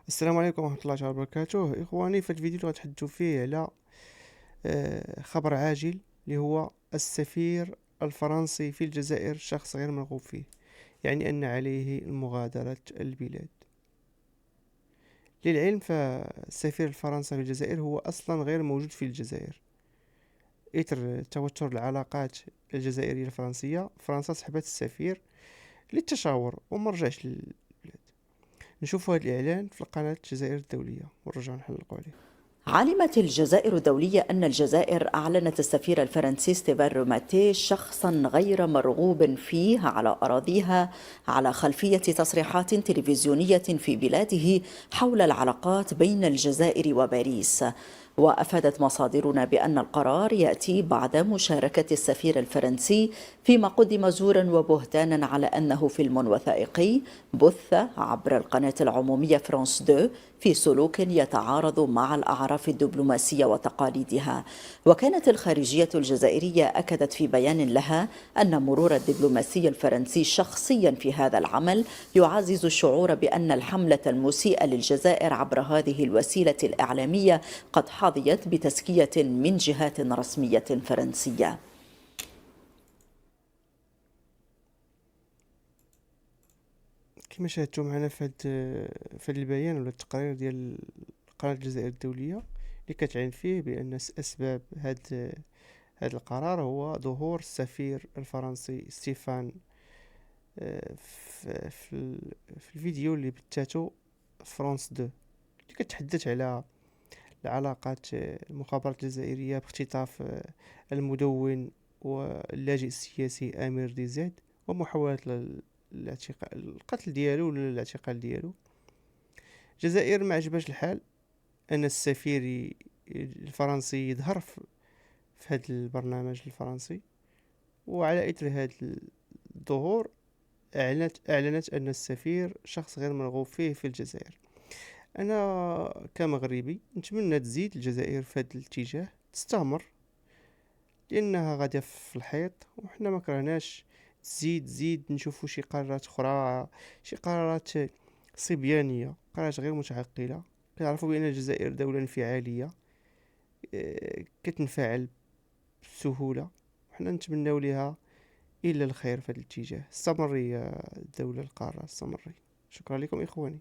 السلام عليكم ورحمة الله تعالى وبركاته إخواني. في الفيديو اللي غنتحدثوا فيه على خبر عاجل اللي هو السفير الفرنسي في الجزائر شخص غير مرغوب فيه، يعني أن عليه مغادرة البلاد. للعلم فالسفير الفرنسي في الجزائر هو أصلا غير موجود في الجزائر إثر توتر العلاقات الجزائرية الفرنسية. فرنسا سحبت السفير للتشاور وما رجعش للبلاد. نشوفوا هذا الإعلان في القناة الجزائر الدولية ونرجعوا نحلقوا عليه. علمت الجزائر الدولية أن الجزائر أعلنت السفير الفرنسي ستيفان روماتي شخصا غير مرغوب فيه على أراضيها على خلفية تصريحات تلفزيونية في بلاده حول العلاقات بين الجزائر وباريس. وأفادت مصادرنا بأن القرار يأتي بعد مشاركة السفير الفرنسي فيما قدم زورا وبهتانا على أنه فيلم وثائقي بث عبر القناة العمومية فرانس 2 في سلوك يتعارض مع الأعراف الدبلوماسية وتقاليدها. وكانت الخارجية الجزائرية أكدت في بيان لها أن مرور الدبلوماسي الفرنسي شخصيا في هذا العمل يعزز الشعور بأن الحملة المسيئة للجزائر عبر هذه الوسيلة الإعلامية قد حظيت بتزكية من جهات رسمية فرنسية. كما شاهدتوا معنا في هاد البيان ولا التقرير ديال قناة الجزائر الدولية اللي كتعين فيه بأن أسباب هاد القرار هو ظهور السفير الفرنسي ستيفان في الفيديو اللي بثاتو فرانس 2 اللي كتحدث على العلاقات المخابرات الجزائرية باختطاف المدون واللاجئ السياسي أمير دي زيد ومحاولة القتل ديالو ولا الاعتقال ديالو. الجزائر ما عجبهاش الحال ان السفير الفرنسي يظهر في هذا البرنامج الفرنسي، وعلى اثر هذا الظهور اعلنت ان السفير شخص غير مرغوب فيه في الجزائر. انا كمغربي نتمنى تزيد الجزائر في هذا الاتجاه، تستمر، لانها غاديه في الحيط وحنا ما كرهناش تزيد نشوفوا شي قرارات اخرى، شي قرارات صبيانيه، قرارات غير متعقله. كنعرفوا بان الجزائر دوله انفعاليه كتنفعل بسهوله، وحنا نتمناو ليها الا الخير في هذا الاتجاه. استمري يا الدوله القاره، استمري. شكرا لكم اخواني.